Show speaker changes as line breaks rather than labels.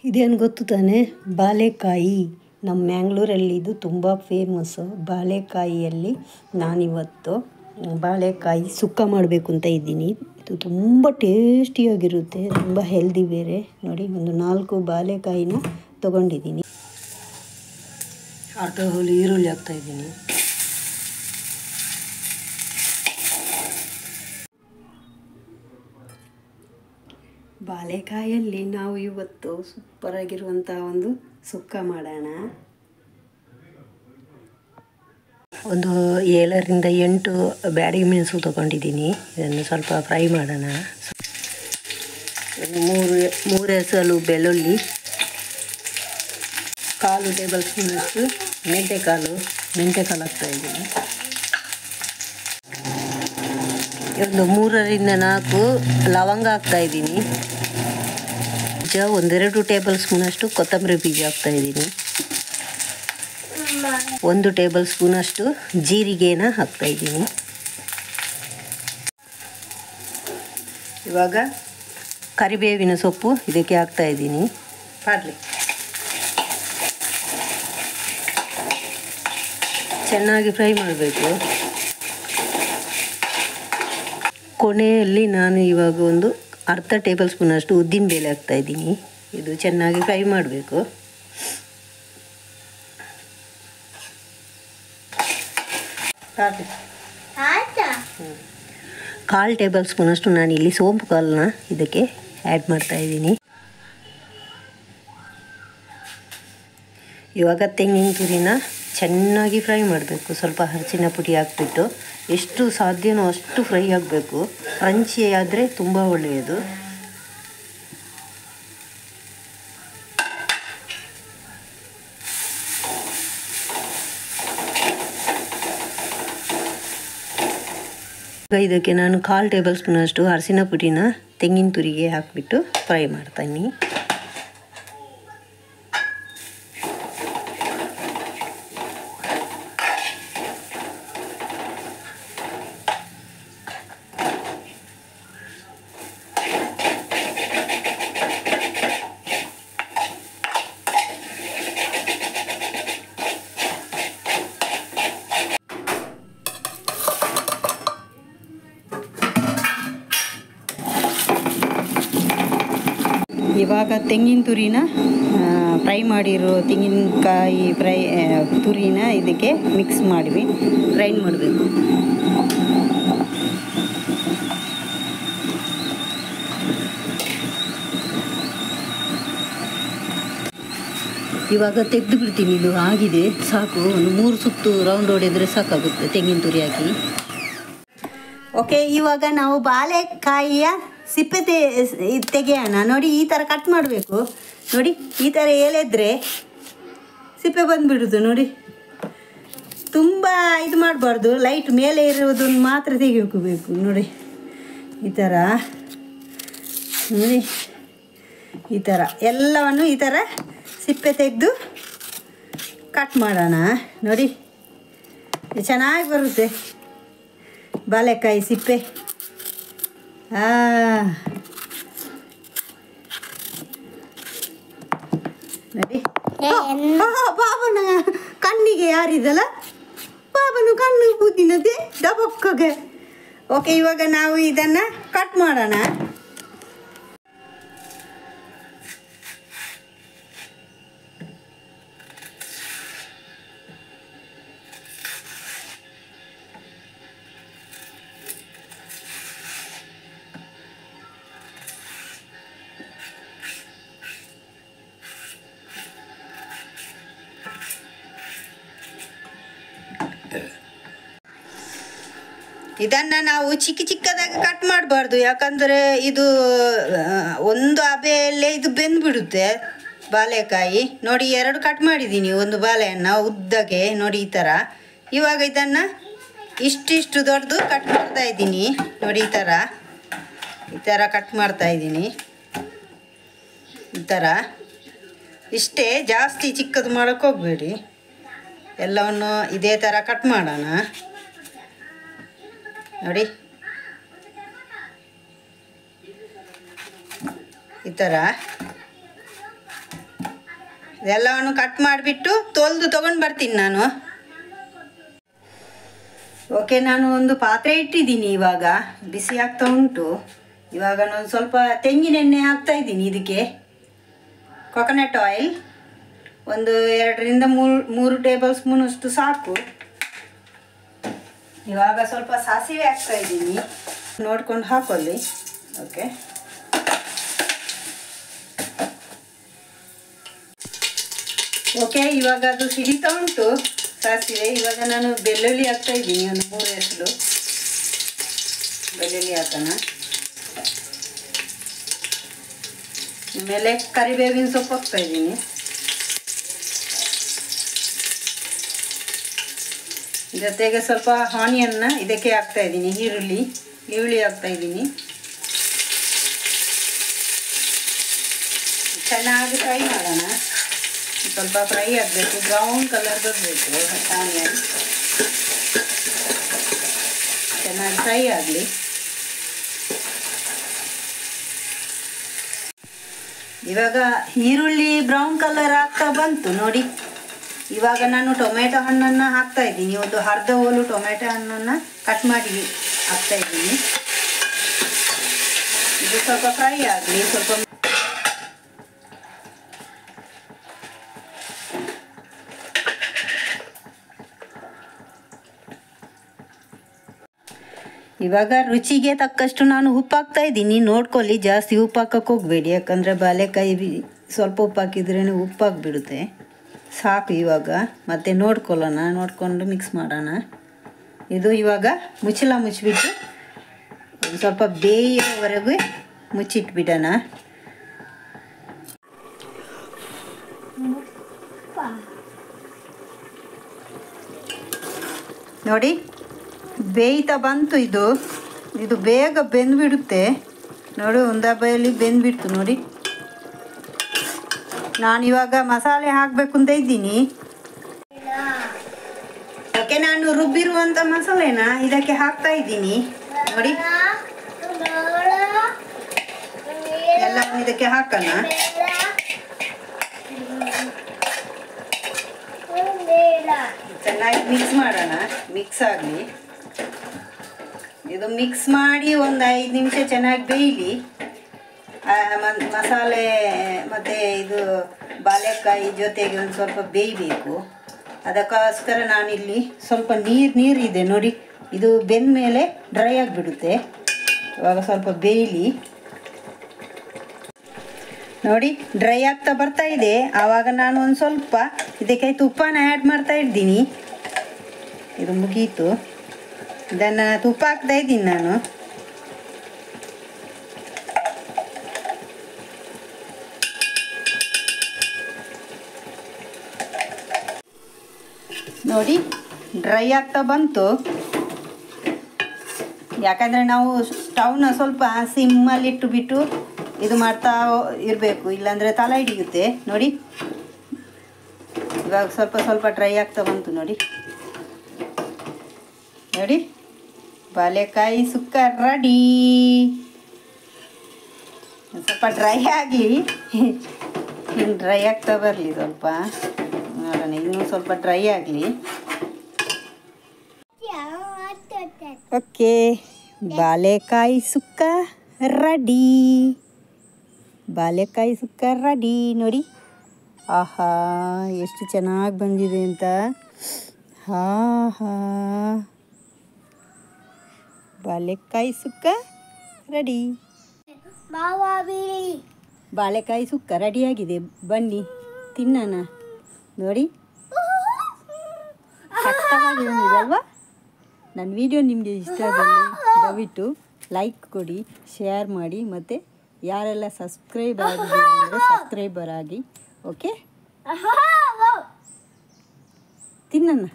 ಇದೇನು ಗೊತ್ತು ತಾನೆ, ಬಾಳೆಕಾಯಿ. ನಮ್ಮ ಮ್ಯಾಂಗ್ಳೂರಲ್ಲಿ ಇದು ತುಂಬ ಫೇಮಸ್ಸು. ಬಾಳೆಕಾಯಿಯಲ್ಲಿ ನಾನಿವತ್ತು ಬಾಳೆಕಾಯಿ ಸುಕ್ಕ ಮಾಡಬೇಕು ಅಂತ ಇದ್ದೀನಿ. ಇದು ತುಂಬ ಟೇಸ್ಟಿಯಾಗಿರುತ್ತೆ, ತುಂಬ ಹೆಲ್ದಿ ಬೇರೆ. ನೋಡಿ, ಒಂದು 4 ಬಾಳೆಕಾಯಿನ ತೊಗೊಂಡಿದ್ದೀನಿ. ಅರ್ಧ ಹೋಳು ಈರುಳ್ಳಿ ಹಾಕ್ತಾಯಿದ್ದೀನಿ. ಬಾಳೆಕಾಯಲ್ಲಿ ನಾವು ಇವತ್ತು ಸೂಪರಾಗಿರುವಂಥ ಒಂದು ಸುಕ್ಕ ಮಾಡೋಣ. ಒಂದು 7ರಿಂದ 8 ಬ್ಯಾಡಗಿ ಮೆಣಸು ತೊಗೊಂಡಿದ್ದೀನಿ. ಇದನ್ನು ಸ್ವಲ್ಪ ಫ್ರೈ ಮಾಡೋಣ. 3 ಎಸಳು ಬೆಳ್ಳುಳ್ಳಿ, 1/4 ಟೇಬಲ್ ಸ್ಪೂನಷ್ಟು ಮೆಂತೆಕಾಳು ಹಾಕ್ತಾಯಿದ್ದೀನಿ. ಒಂದು 3ರಿಂದ 4 ಲವಂಗ ಹಾಕ್ತಾಯಿದ್ದೀನಿ. 1-2 ಟೇಬಲ್ ಸ್ಪೂನಷ್ಟು ಕೊತ್ತಂಬರಿ ಬೀಜ ಹಾಕ್ತಾಯಿದ್ದೀನಿ. 1 ಟೇಬಲ್ ಸ್ಪೂನಷ್ಟು ಜೀರಿಗೆನ ಹಾಕ್ತಾಯಿದ್ದೀನಿ. ಇವಾಗ ಕರಿಬೇವಿನ ಸೊಪ್ಪು ಇದಕ್ಕೆ ಹಾಕ್ತಾಯಿದ್ದೀನಿ. ಚೆನ್ನಾಗಿ ಫ್ರೈ ಮಾಡಬೇಕು. ಕೊನೆಯಲ್ಲಿ ನಾನು ಇವಾಗ ಒಂದು ಅರ್ಧ ಟೇಬಲ್ ಸ್ಪೂನಷ್ಟು ಉದ್ದಿನ ಬೇಳೆ ಹಾಕ್ತಾಯಿದ್ದೀನಿ. ಇದು ಚೆನ್ನಾಗಿ ಫ್ರೈ ಮಾಡಬೇಕು. ಕಾಲು ಟೇಬಲ್ ಸ್ಪೂನಷ್ಟು ನಾನಿಲ್ಲಿ ಸೋಂಪು ಕಾಳನ್ನ ಇದಕ್ಕೆ ಆ್ಯಡ್ ಮಾಡ್ತಾಯಿದ್ದೀನಿ. ಇವಾಗ ತೆಂಗಿನ ತುರಿನ ಚೆನ್ನಾಗಿ ಫ್ರೈ ಮಾಡಬೇಕು. ಸ್ವಲ್ಪ ಅರಿಶಿನ ಪುಡಿ ಹಾಕ್ಬಿಟ್ಟು ಎಷ್ಟು ಸಾಧ್ಯನೋ ಅಷ್ಟು ಫ್ರೈ ಆಗಬೇಕು. ಕ್ರಂಚಿ ಆದರೆ ತುಂಬ ಒಳ್ಳೆಯದು. ಇದಕ್ಕೆ ನಾನು 1/4 ಟೇಬಲ್ ಸ್ಪೂನಷ್ಟು ಅರಿಶಿನ ಪುಡಿನ ತೆಂಗಿನ ತುರಿಗೆ ಹಾಕಿಬಿಟ್ಟು ಫ್ರೈ ಮಾಡ್ತೀನಿ. ಇವಾಗ ತೆಂಗಿನ ತುರಿನ ಫ್ರೈ ಮಾಡಿರೋ ತೆಂಗಿನಕಾಯಿ ತುರಿನ ಇದಕ್ಕೆ ಮಿಕ್ಸ್ ಮಾಡಿ ಗ್ರೈಂಡ್ ಮಾಡಬೇಕು. ಇವಾಗ ತೆಗೆದು ಬಿಡ್ತೀನಿ. ಇದು ಆಗಿದೆ, ಸಾಕು. ಒಂದು 3 ಸುತ್ತು ರೌಂಡ್ ಹೊಡೆದ್ರೆ ಸಾಕಾಗುತ್ತೆ ತೆಂಗಿನ ತುರಿ ಹಾಕಿ. ಓಕೆ, ಇವಾಗ ನಾವು ಬಾಳೆಕಾಯಿಯ ಸಿಪ್ಪೆ ತೆಗೆಯೋಣ. ನೋಡಿ, ಈ ಥರ ಕಟ್ ಮಾಡಬೇಕು. ನೋಡಿ, ಈ ಥರ ಎಳೆದ್ರೆ ಸಿಪ್ಪೆ ಬಂದುಬಿಡುದು. ನೋಡಿ, ತುಂಬ ಇದು ಮಾಡಬಾರ್ದು. ಲೈಟ್ ಮೇಲೆ ಇರೋದನ್ನು ಮಾತ್ರ ತೆಗೆಯಬೇಕು. ನೋಡಿ, ಈ ಥರ. ನೋಡಿ, ಈ ಥರ ಎಲ್ಲವನ್ನು ಈ ಥರ ಸಿಪ್ಪೆ ತೆಗೆದು ಕಟ್ ಮಾಡೋಣ. ನೋಡಿ, ಚೆನ್ನಾಗಿ ಬರುತ್ತೆ ಬಾಳೆಕಾಯಿ ಸಿಪ್ಪೆ. ನೋಡಿ, ಬಾಬನ ಕಣ್ಣಿಗೆ ಯಾರಿದಲ್ಲ, ಬಾಬನು ಕಣ್ಣು ಬೂದಿನದೆ ಡಬಕ್ಕಗೆ. ಓಕೆ, ಇವಾಗ ನಾವು ಇದನ್ನು ಕಟ್ ಮಾಡೋಣ. ಇದನ್ನು ನಾವು ಚಿಕ್ಕದಾಗಿ ಕಟ್ ಮಾಡಬಾರ್ದು. ಯಾಕಂದರೆ ಇದು ಒಂದು ಹಬೆಯಲ್ಲೇ ಇದು ಬೆಂದುಬಿಡುತ್ತೆ ಬಾಳೆಕಾಯಿ. ನೋಡಿ, 2 ಕಟ್ ಮಾಡಿದ್ದೀನಿ ಒಂದು ಬಾಳೆಹಣ್ಣು ಉದ್ದಗೆ. ನೋಡಿ, ಈ ಥರ. ಇವಾಗ ಇದನ್ನು ಇಷ್ಟಿಷ್ಟು ದೊಡ್ಡದು ಕಟ್ ಮಾಡ್ತಾಯಿದ್ದೀನಿ. ನೋಡಿ, ಈ ಥರ ಕಟ್ ಮಾಡ್ತಾಯಿದ್ದೀನಿ. ಈ ಥರ ಇಷ್ಟೇ, ಜಾಸ್ತಿ ಚಿಕ್ಕದು ಮಾಡೋಕ್ಕೆ ಹೋಗಬೇಡಿ. ಎಲ್ಲವನ್ನು ಇದೇ ಥರ ಕಟ್ ಮಾಡೋಣ. ನೋಡಿ ಈ ಥರ ಇದೆಲ್ಲವನ್ನು ಕಟ್ ಮಾಡಿಬಿಟ್ಟು ತೊಳೆದು ತೊಗೊಂಡು ಬರ್ತೀನಿ ನಾನು. ಓಕೆ, ನಾನು ಒಂದು ಪಾತ್ರೆ ಇಟ್ಟಿದ್ದೀನಿ, ಇವಾಗ ಬಿಸಿ ಆಗ್ತಾ ಉಂಟು. ಇವಾಗ ನಾನು ಸ್ವಲ್ಪ ತೆಂಗಿನೆಣ್ಣೆ ಹಾಕ್ತಾಯಿದ್ದೀನಿ. ಇದಕ್ಕೆ ಕೊಕೊನಟ್ ಆಯಿಲ್ ಒಂದು 2-3 ಟೇಬಲ್ ಸ್ಪೂನಷ್ಟು ಸಾಕು. ಇವಾಗ ಸ್ವಲ್ಪ ಸಾಸಿವೆ ಹಾಕ್ತಾಯಿದ್ದೀನಿ, ನೋಡ್ಕೊಂಡು ಹಾಕೊಳ್ಳಿ. ಓಕೆ, ಓಕೆ, ಇವಾಗ ಅದು ಸಿಡಿತಾ ಉಂಟು ಸಾಸಿವೆ. ಇವಾಗ ನಾನು ಬೆಳ್ಳುಳ್ಳಿ ಹಾಕ್ತಾಯಿದ್ದೀನಿ, ಒಂದು 3 ಎಸಳು ಬೆಳ್ಳುಳ್ಳಿ ಹಾಕೋಣ. ಆಮೇಲೆ ಕರಿಬೇವಿನ ಸೊಪ್ಪು ಹಾಕ್ತಾಯಿದ್ದೀನಿ. ಜೊತೆಗೆ ಸ್ವಲ್ಪ ಆನಿಯನ್ನ ಇದಕ್ಕೆ ಹಾಕ್ತಾಯಿದ್ದೀನಿ, ಈರುಳ್ಳಿ ಹಾಕ್ತಾಯಿದ್ದೀನಿ. ಚೆನ್ನಾಗಿ ಫ್ರೈ ಮಾಡೋಣ. ಸ್ವಲ್ಪ ಫ್ರೈ ಆಗಬೇಕು, ಬ್ರೌನ್ ಕಲರ್ ಬರಬೇಕು ಆನಿಯನ್. ಚೆನ್ನಾಗಿ ಫ್ರೈ ಆಗಲಿ. ಇವಾಗ ಈರುಳ್ಳಿ ಬ್ರೌನ್ ಕಲರ್ ಆಗ್ತಾ ಬಂತು ನೋಡಿ. ಇವಾಗ ನಾನು ಟೊಮೆಟೊ ಹಣ್ಣನ್ನು ಹಾಕ್ತಾಯಿದ್ದೀನಿ. ಒಂದು ಅರ್ಧ ಹೋಲು ಟೊಮೆಟೊ ಹಣ್ಣನ್ನು ಕಟ್ ಮಾಡಿ ಹಾಕ್ತಾಯಿದ್ದೀನಿ. ಇದು ಸ್ವಲ್ಪ ಫ್ರೈ ಆಗಲಿ. ಸ್ವಲ್ಪ ಇವಾಗ ರುಚಿಗೆ ತಕ್ಕಷ್ಟು ನಾನು ಉಪ್ಪು ಹಾಕ್ತಾಯಿದ್ದೀನಿ. ನೋಡ್ಕೊಳ್ಳಿ, ಜಾಸ್ತಿ ಉಪ್ಪು ಹಾಕಕ್ಕೆ ಹೋಗಬೇಡಿ, ಯಾಕಂದರೆ ಬಾಳೆಕಾಯಿ ಸ್ವಲ್ಪ ಉಪ್ಪು ಹಾಕಿದ್ರೇ ಉಪ್ಪಾಗಿಬಿಡುತ್ತೆ. ಸಾಕು. ಇವಾಗ ಮತ್ತೆ ನೋಡ್ಕೊಂಡು ಮಿಕ್ಸ್ ಮಾಡೋಣ. ಇದು ಇವಾಗ ಮುಚ್ಚಿಬಿಟ್ಟು ಒಂದು ಸ್ವಲ್ಪ ಬೇಯೋವರೆಗೂ ಮುಚ್ಚಿಟ್ಬಿಡೋಣ. ನೋಡಿ ಬೇಯ್ತಾ ಬಂತು. ಇದು ಬೇಗ ಬೆಂದುಬಿಡುತ್ತೆ ನೋಡಿ. ಒಂದು ಹಬ್ಬದಲ್ಲಿ ಬೆಂದುಬಿಡ್ತು ನೋಡಿ. ನಾನಿವಾಗ ಮಸಾಲೆ ಹಾಕಬೇಕು ಅಂತ ಇದ್ದೀನಿ. ಓಕೆ, ನಾನು ರುಬ್ಬಿರುವಂಥ ಮಸಾಲೆನ ಇದಕ್ಕೆ ಹಾಕ್ತಾ ಇದ್ದೀನಿ ನೋಡಿ. ಎಲ್ಲವನ್ನು ಇದಕ್ಕೆ ಹಾಕೋಣ. ಚೆನ್ನಾಗಿ ಮಿಕ್ಸ್ ಮಾಡೋಣ. ಮಿಕ್ಸ್ ಆಗಲಿ. ಇದು ಮಿಕ್ಸ್ ಮಾಡಿ ಒಂದು 5 ನಿಮಿಷ ಚೆನ್ನಾಗಿ ಬೇಯಲಿ. ಮಸಾಲೆ ಮತ್ತು ಇದು ಬಾಳೆಕಾಯಿ ಜೊತೆಗೆ ಒಂದು ಸ್ವಲ್ಪ ಬೇಯಬೇಕು. ಅದಕ್ಕೋಸ್ಕರ ನಾನಿಲ್ಲಿ ಸ್ವಲ್ಪ ನೀರಿದೆ ನೋಡಿ. ಇದು ಬೆಂದ ಮೇಲೆ ಡ್ರೈ ಆಗಿಬಿಡುತ್ತೆ. ಇವಾಗ ಸ್ವಲ್ಪ ಬೇಯಲಿ ನೋಡಿ. ಡ್ರೈ ಆಗ್ತಾ ಬರ್ತಾ ಇದೆ. ಆವಾಗ ನಾನು ಒಂದು ಸ್ವಲ್ಪ ಇದಕ್ಕೆ ತುಪ್ಪನ ಆ್ಯಡ್ ಮಾಡ್ತಾ ಇದ್ದೀನಿ. ಇದು ಮುಗೀತು. ಇದನ್ನು ತುಪ್ಪ ಹಾಕ್ತಾ ಇದ್ದೀನಿ ನಾನು. ನೋಡಿ ಡ್ರೈ ಆಗ್ತಾ ಬಂತು. ಯಾಕಂದರೆ ನಾವು ಸ್ಟವ್ನ ಸ್ವಲ್ಪ ಸಿಮ್ಮಲ್ಲಿಟ್ಟುಬಿಟ್ಟು ಇದು ಮಾಡ್ತಾ ಇರಬೇಕು, ಇಲ್ಲಾಂದರೆ ತಲೆ ಹಿಡಿಯುತ್ತೆ ನೋಡಿ. ಇವಾಗ ಸ್ವಲ್ಪ ಡ್ರೈ ಆಗ್ತಾ ಬಂತು ನೋಡಿ. ಬಾಳೆಕಾಯಿ ಸುಕ್ಕ ರೆಡಿ. ಸ್ವಲ್ಪ ಡ್ರೈ ಆಗಲಿ, ಡ್ರೈ ಆಗ್ತಾ ಬರಲಿ. ಸ್ವಲ್ಪ ನೋಡೋಣ, ಇನ್ನೂ ಸ್ವಲ್ಪ ಡ್ರೈ ಆಗಲಿ. ಓಕೆ, ಬಾಳೆಕಾಯಿ ಸುಕ್ಕ ರೆಡಿ. ಬಾಳೆಕಾಯಿ ಸುಕ್ಕ ರೆಡಿ ನೋಡಿ. ಆಹಾ, ಎಷ್ಟು ಚೆನ್ನಾಗಿ ಬಂದಿದೆ ಅಂತ. ಬಾಳೆಕಾಯಿ ಸುಕ್ಕ ರೆಡಿ. ಬಾಳೆಕಾಯಿ ಸುಕ್ಕ ರೆಡಿಯಾಗಿದೆ. ಬನ್ನಿ ತಿನ್ನೋಣ ನೋಡಿ. ಸಕ್ಕತ್ತಾಗಿ ಬಂದಿದೆ ಅಲ್ವಾ? ನನ್ನ ವಿಡಿಯೋ ನಿಮಗೆ ಇಷ್ಟ ಆದಲ್ಲಿ ದಯವಿಟ್ಟು ಲೈಕ್ ಕೊಡಿ, ಶೇರ್ ಮಾಡಿ, ಮತ್ತು ಯಾರೆಲ್ಲ ಸಬ್ಸ್ಕ್ರೈಬ್ ಆಗಿಲ್ಲ ಅಂದರೆ ಸಬ್ಸ್ಕ್ರೈಬರ್ ಆಗಿ. ಓಕೆ, ತಿನ್ನೋಣ.